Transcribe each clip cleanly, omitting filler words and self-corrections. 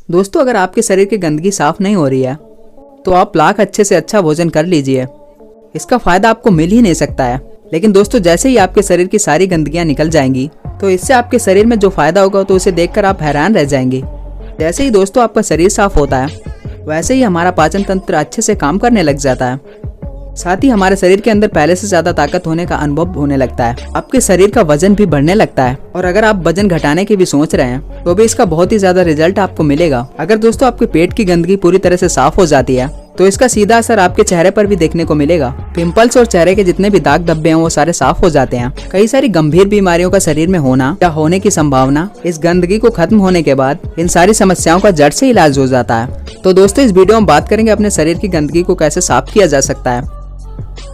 दोस्तों, अगर आपके शरीर की गंदगी साफ नहीं हो रही है तो आप लाख अच्छे से अच्छा भोजन कर लीजिए, इसका फायदा आपको मिल ही नहीं सकता है। लेकिन दोस्तों, जैसे ही आपके शरीर की सारी गंदगियां निकल जाएंगी तो इससे आपके शरीर में जो फायदा होगा तो उसे देखकर आप हैरान रह जाएंगे। जैसे ही दोस्तों आपका शरीर साफ होता है वैसे ही हमारा पाचन तंत्र अच्छे से काम करने लग जाता है। साथ ही हमारे शरीर के अंदर पहले से ज्यादा ताकत होने का अनुभव होने लगता है। आपके शरीर का वजन भी बढ़ने लगता है। और अगर आप वजन घटाने की भी सोच रहे हैं तो भी इसका बहुत ही ज्यादा रिजल्ट आपको मिलेगा। अगर दोस्तों आपके पेट की गंदगी पूरी तरह से साफ हो जाती है तो इसका सीधा असर आपके चेहरे पर भी देखने को मिलेगा। पिंपल्स और चेहरे के जितने भी दाग धब्बे हैं वो सारे साफ हो जाते हैं। कई सारी गंभीर बीमारियों का शरीर में होना या होने की संभावना इस गंदगी को खत्म होने के बाद इन सारी समस्याओं का जड़ से इलाज हो जाता है। तो दोस्तों, इस वीडियो में बात करेंगे अपने शरीर की गंदगी को कैसे साफ किया जा सकता है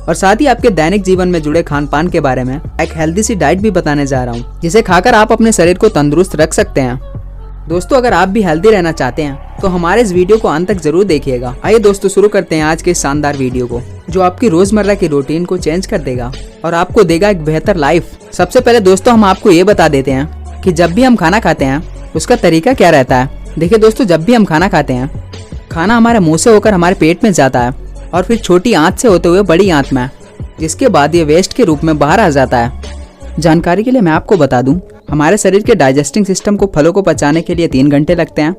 और साथ ही आपके दैनिक जीवन में जुड़े खान पान के बारे में एक हेल्दी सी डाइट भी बताने जा रहा हूँ, जिसे खाकर आप अपने शरीर को तंदुरुस्त रख सकते हैं। दोस्तों, अगर आप भी हेल्दी रहना चाहते हैं तो हमारे इस वीडियो को अंत तक जरूर देखिएगा। आइए दोस्तों, शुरू करते हैं आज के इस शानदार वीडियो को, जो आपकी रोजमर्रा की रूटीन को चेंज कर देगा और आपको देगा एक बेहतर लाइफ। सबसे पहले दोस्तों, हम आपको ये बता देते हैं कि जब भी हम खाना खाते हैं उसका तरीका क्या रहता है। देखिए दोस्तों, जब भी हम खाना खाते हैं, खाना हमारे मुंह से होकर हमारे पेट में जाता है और फिर छोटी आंत से होते हुए बड़ी आंत में, जिसके बाद ये वेस्ट के रूप में बाहर आ जाता है। जानकारी के लिए मैं आपको बता दूं, हमारे शरीर के डाइजेस्टिंग सिस्टम को फलों को पचाने के लिए 3 घंटे लगते हैं,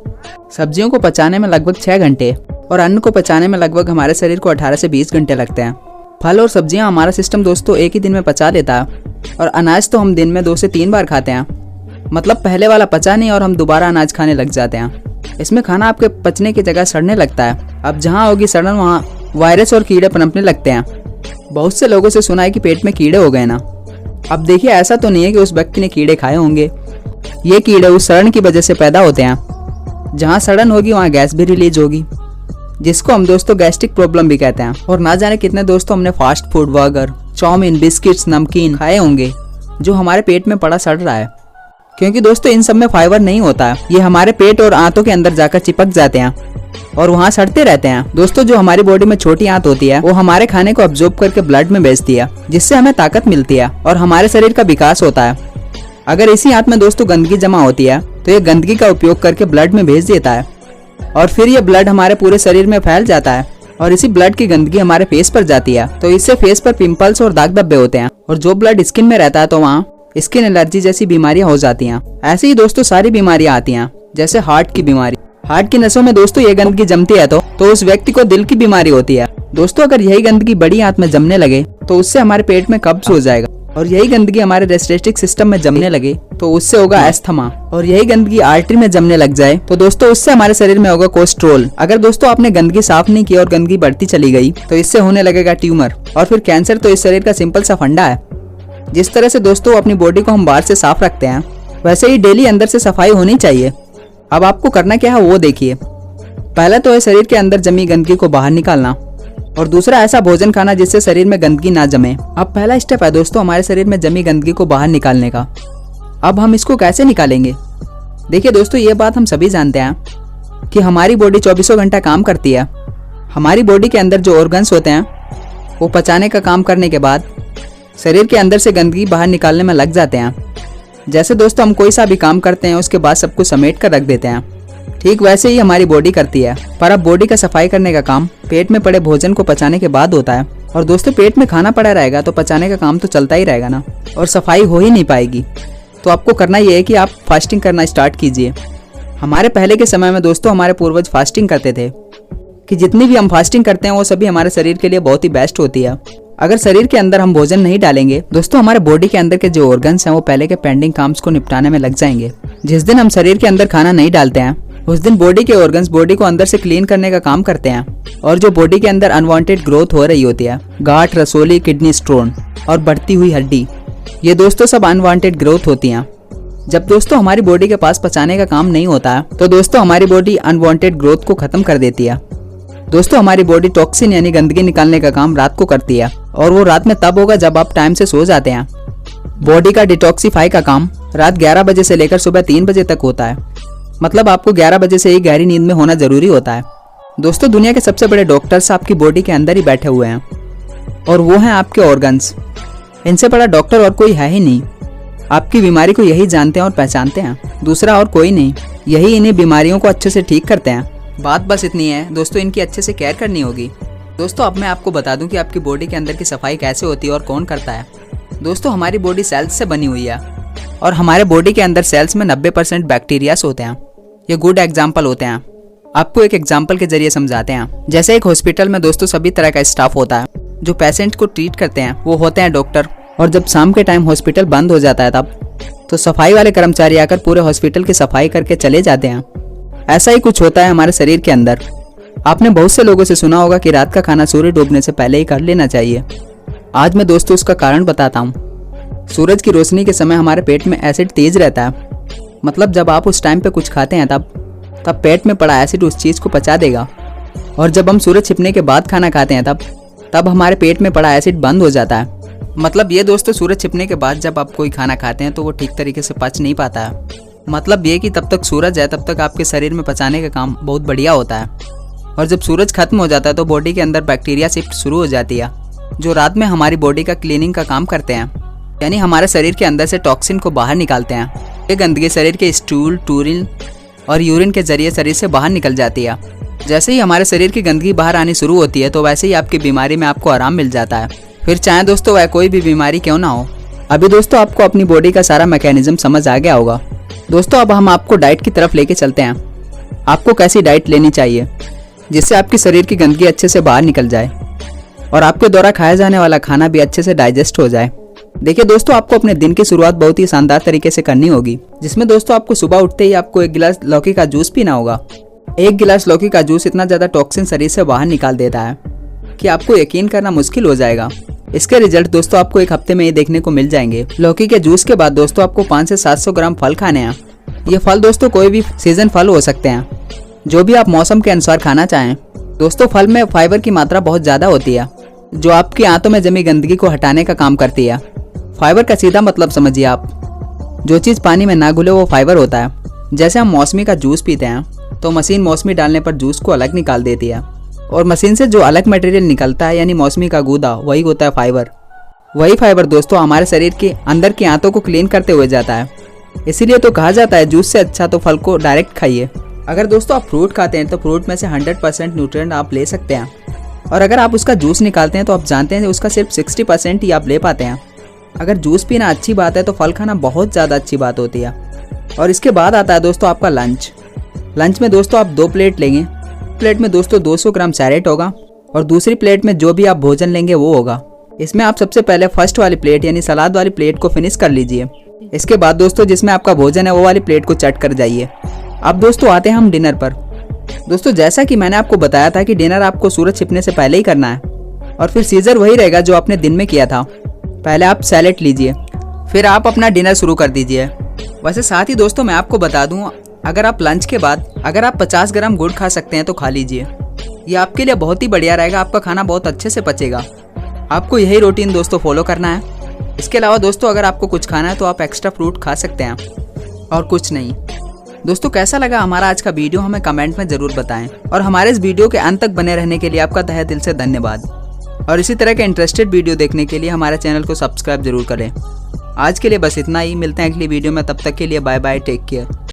सब्जियों को पचाने में लगभग 6 घंटे और अन्न को पचाने में लगभग हमारे शरीर को 18 से 20 घंटे लगते हैं। फल और सब्जियां हमारा सिस्टम दोस्तों एक ही दिन में पचा लेता है और अनाज तो हम दिन में 2 से 3 बार खाते हैं। मतलब पहले वाला पचा नहीं और हम दोबारा अनाज खाने लग जाते हैं। इसमें खाना आपके पचने की जगह सड़ने लगता है। अब जहाँ होगी सड़न वहाँ वायरस और कीड़े पनपने लगते हैं। बहुत से लोगों से सुना है कि पेट में कीड़े हो गए ना। अब देखिए, ऐसा तो नहीं है कि उस व्यक्ति ने कीड़े खाए होंगे। ये कीड़े उस सड़न की वजह से पैदा होते हैं। जहाँ सड़न होगी वहाँ गैस भी रिलीज होगी, जिसको हम दोस्तों गैस्ट्रिक प्रॉब्लम भी कहते हैं। और ना जाने कितने दोस्तों हमने fast food, burger, chow mein, biscuits, नमकीन खाए होंगे जो हमारे पेट में पड़ा सड़ रहा है, क्योंकि दोस्तों इन सब में फाइबर नहीं होता है। ये हमारे पेट और आंतों के अंदर जाकर चिपक जाते हैं और वहाँ सड़ते रहते हैं। दोस्तों, जो हमारी बॉडी में छोटी आंत होती है वो हमारे खाने को अब्जॉर्ब करके ब्लड में भेजती है, जिससे हमें ताकत मिलती है और हमारे शरीर का विकास होता है। अगर इसी आंत में दोस्तों गंदगी जमा होती है तो ये गंदगी का उपयोग करके ब्लड में भेज देता है और फिर ये ब्लड हमारे पूरे शरीर में फैल जाता है और इसी ब्लड की गंदगी हमारे फेस पर जाती है। तो इससे फेस पर पिंपल्स और दाग धब्बे होते हैं और जो ब्लड स्किन में रहता है तो वहाँ स्किन एलर्जी जैसी बीमारियां हो जाती हैं। ऐसे ही दोस्तों सारी बीमारियां आती हैं, जैसे हार्ट की बीमारी। हार्ट की नसों में दोस्तों ये गंदगी जमती है तो उस व्यक्ति को दिल की बीमारी होती है। दोस्तों, अगर यही गंदगी बड़ी आंत में जमने लगे तो उससे हमारे पेट में कब्ज हो जाएगा और यही गंदगी हमारे रेस्पिरेटरी सिस्टम में जमने लगे तो उससे होगा अस्थमा। और यही गंदगी आर्टरी में जमने लग जाए तो दोस्तों उससे हमारे शरीर में होगा कोलेस्ट्रॉल। अगर दोस्तों आपने गंदगी साफ नहीं की और गंदगी बढ़ती चली गई तो इससे होने लगेगा ट्यूमर और फिर कैंसर। तो इस शरीर का सिंपल सा फंडा है। जिस तरह से दोस्तों अपनी बॉडी को हम बाहर से साफ रखते हैं, वैसे ही डेली अंदर से सफाई होनी चाहिए। अब आपको करना क्या है वो देखिए। पहला तो है शरीर के अंदर जमी गंदगी को बाहर निकालना और दूसरा ऐसा भोजन खाना जिससे शरीर में गंदगी ना जमे। अब पहला स्टेप है दोस्तों हमारे शरीर में जमी गंदगी को बाहर निकालने का। अब हम इसको कैसे निकालेंगे? देखिए दोस्तों, ये बात हम सभी जानते हैं कि हमारी बॉडी 24 घंटा काम करती है। हमारी बॉडी के अंदर जो ऑर्गन्स होते हैं वो पचाने का काम करने के बाद शरीर के अंदर से गंदगी बाहर निकालने में लग जाते हैं। जैसे दोस्तों हम कोई सा भी काम करते हैं उसके बाद सब कुछ समेट कर रख देते हैं, ठीक वैसे ही हमारी बॉडी करती है। पर अब बॉडी का सफाई करने का काम पेट में पड़े भोजन को पचाने के बाद होता है। और दोस्तों पेट में खाना पड़ा रहेगा तो पचाने का काम तो चलता ही रहेगा ना, और सफाई हो ही नहीं पाएगी। तो आपको करना यह है कि आप फास्टिंग करना स्टार्ट कीजिए। हमारे पहले के समय में दोस्तों हमारे पूर्वज फास्टिंग करते थे कि जितनी भी हम फास्टिंग करते हैं वो सभी हमारे शरीर के लिए बहुत ही बेस्ट होती है। अगर शरीर के अंदर हम भोजन नहीं डालेंगे दोस्तों, हमारे बॉडी के अंदर के जो ऑर्गन्स हैं वो पहले के पेंडिंग काम्स को निपटाने में लग जाएंगे। जिस दिन हम शरीर के अंदर खाना नहीं डालते हैं उस दिन बॉडी के ऑर्गन्स बॉडी को अंदर से क्लीन करने का काम करते हैं और जो बॉडी के अंदर अनवांटेड ग्रोथ हो रही होती है, गांठ, रसोली, किडनी स्टोन और बढ़ती हुई हड्डी, ये दोस्तों सब अनवांटेड ग्रोथ होती हैं। जब दोस्तों हमारी बॉडी के पास पचाने का काम नहीं होता है तो दोस्तों हमारी बॉडी अनवांटेड ग्रोथ को खत्म कर देती है। दोस्तों हमारी बॉडी टॉक्सिन यानी गंदगी निकालने का काम रात को करती है और वो रात में तब होगा जब आप टाइम से सो जाते हैं। बॉडी का डिटॉक्सिफाई का काम रात 11 बजे से लेकर सुबह 3 बजे तक होता है। मतलब आपको 11 बजे से ही गहरी नींद में होना जरूरी होता है। दोस्तों दुनिया के सबसे बड़े डॉक्टर्स आपकी बॉडी के अंदर ही बैठे हुए हैं और वो हैं आपके ऑर्गन्स। इनसे बड़ा डॉक्टर और कोई है ही नहीं। आपकी बीमारी को यही जानते हैं और पहचानते हैं, दूसरा और कोई नहीं। यही इन्हीं बीमारियों को अच्छे से ठीक करते हैं। बात बस इतनी है दोस्तों, इनकी अच्छे से केयर करनी होगी। दोस्तों अब मैं आपको बता दूं कि आपकी बॉडी के अंदर की सफाई कैसे होती है और कौन करता है। दोस्तों हमारी बॉडी सेल्स से बनी हुई है और हमारे बॉडी के अंदर सेल्स में 90% बैक्टीरियास होते हैं। ये गुड एग्जाम्पल होते हैं। आपको एक एग्जाम्पल के जरिए समझाते हैं। जैसे एक हॉस्पिटल में दोस्तों सभी तरह का स्टाफ होता है। जो पेशेंट को ट्रीट करते हैं वो होते हैं डॉक्टर, और जब शाम के टाइम हॉस्पिटल बंद हो जाता है तब तो सफाई वाले कर्मचारी आकर पूरे हॉस्पिटल की सफाई करके चले जाते हैं। ऐसा ही कुछ होता है हमारे शरीर के अंदर। आपने बहुत से लोगों से सुना होगा कि रात का खाना सूर्य डूबने से पहले ही कर लेना चाहिए। आज मैं दोस्तों उसका कारण बताता हूँ। सूरज की रोशनी के समय हमारे पेट में एसिड तेज रहता है, मतलब जब आप उस टाइम पे कुछ खाते हैं तब पेट में पड़ा एसिड उस चीज़ को पचा देगा। और जब हम सूरज छिपने के बाद खाना खाते हैं तब हमारे पेट में पड़ा एसिड बंद हो जाता है। मतलब ये दोस्तों, सूरज छिपने के बाद जब आप कोई खाना खाते हैं तो वो ठीक तरीके से पच नहीं पाता है। मतलब ये कि तब तक सूरज है तब तक आपके शरीर में पचाने का काम बहुत बढ़िया होता है, और जब सूरज खत्म हो जाता है तो बॉडी के अंदर बैक्टीरिया शिफ्ट शुरू हो जाती है, जो रात में हमारी बॉडी का क्लीनिंग का काम करते हैं, यानी हमारे शरीर के अंदर से टॉक्सिन को बाहर निकालते हैं। ये गंदगी शरीर के स्टूल, टूरिन और यूरिन के जरिए शरीर से बाहर निकल जाती है। जैसे ही हमारे शरीर की गंदगी बाहर आनी शुरू होती है तो वैसे ही आपकी बीमारी में आपको आराम मिल जाता है, फिर चाहे दोस्तों वह कोई भी बीमारी क्यों ना हो। अभी दोस्तों आपको अपनी बॉडी का सारा मैकेनिज्म समझ आ गया होगा। दोस्तों अब हम आपको डाइट की तरफ लेके चलते हैं। आपको कैसी डाइट लेनी चाहिए जिससे आपकी शरीर की गंदगी अच्छे से बाहर निकल जाए और आपके द्वारा खाया जाने वाला खाना भी अच्छे से डाइजेस्ट हो जाए। देखिए दोस्तों, आपको अपने दिन की शुरुआत बहुत ही शानदार तरीके से करनी होगी, जिसमें दोस्तों आपको सुबह उठते ही आपको 1 गिलास लौकी का जूस पीना होगा। 1 गिलास लौकी का जूस इतना ज़्यादा टॉक्सिन शरीर से बाहर निकाल देता है कि आपको यकीन करना मुश्किल हो जाएगा। इसके रिजल्ट दोस्तों आपको 1 हफ्ते में ही देखने को मिल जाएंगे। लौकी के जूस के बाद दोस्तों आपको 500 से 700 ग्राम फल खाने हैं। ये फल दोस्तों कोई भी सीजन फल हो सकते हैं, जो भी आप मौसम के अनुसार खाना चाहें। दोस्तों फल में फाइबर की मात्रा बहुत ज़्यादा होती है, जो आपकी आंतों में जमी गंदगी को हटाने का काम करती है। फाइबर का सीधा मतलब समझिए आप, जो चीज़ पानी में ना घुले वो फाइबर होता है। जैसे हम मौसमी का जूस पीते हैं तो मशीन मौसमी डालने पर जूस को अलग निकाल देती है, और मशीन से जो अलग मटेरियल निकलता है यानी मौसमी का गूदा, वही होता है फाइबर। वही फाइबर दोस्तों हमारे शरीर के अंदर की आंतों को क्लीन करते हुए जाता है। इसीलिए तो कहा जाता है जूस से अच्छा तो फल को डायरेक्ट खाइए। अगर दोस्तों आप फ्रूट खाते हैं तो फ्रूट में से 100% न्यूट्रिएंट आप ले सकते हैं, और अगर आप उसका जूस निकालते हैं तो आप जानते हैं उसका सिर्फ 60% ही आप ले पाते हैं। अगर जूस पीना अच्छी बात है तो फल खाना बहुत ज़्यादा अच्छी बात होती है। और इसके बाद आता है दोस्तों आपका लंच। लंच में दोस्तों आप 2 प्लेट लेंगे। प्लेट में दोस्तों 200 ग्राम सैलेड होगा और दूसरी प्लेट में जो भी आप भोजन लेंगे वो होगा। इसमें आप सबसे पहले फर्स्ट वाली प्लेट यानी सलाद वाली प्लेट को फिनिश कर लीजिए। इसके बाद दोस्तों जिसमें आपका भोजन है वो वाली प्लेट को चट कर जाइए। अब दोस्तों आते हैं हम डिनर पर। दोस्तों जैसा कि मैंने आपको बताया था कि डिनर आपको सूरज छिपने से पहले ही करना है, और फिर सीजर वही रहेगा जो आपने दिन में किया था। पहले आप सैलेड लीजिए, फिर आप अपना डिनर शुरू कर दीजिए। वैसे साथ ही दोस्तों मैं आपको बता दूं, अगर आप लंच के बाद अगर आप 50 ग्राम गुड़ खा सकते हैं तो खा लीजिए। ये आपके लिए बहुत ही बढ़िया रहेगा, आपका खाना बहुत अच्छे से पचेगा। आपको यही रूटीन दोस्तों फॉलो करना है। इसके अलावा दोस्तों अगर आपको कुछ खाना है तो आप एक्स्ट्रा फ्रूट खा सकते हैं, और कुछ नहीं। दोस्तों कैसा लगा हमारा आज का वीडियो हमें कमेंट में ज़रूर बताएं, और हमारे इस वीडियो के अंत तक बने रहने के लिए आपका तहे दिल से धन्यवाद। और इसी तरह के इंटरेस्टेड वीडियो देखने के लिए हमारे चैनल को सब्सक्राइब जरूर करें। आज के लिए बस इतना ही, मिलते हैं अगली वीडियो में, तब तक के लिए बाय बाय, टेक केयर।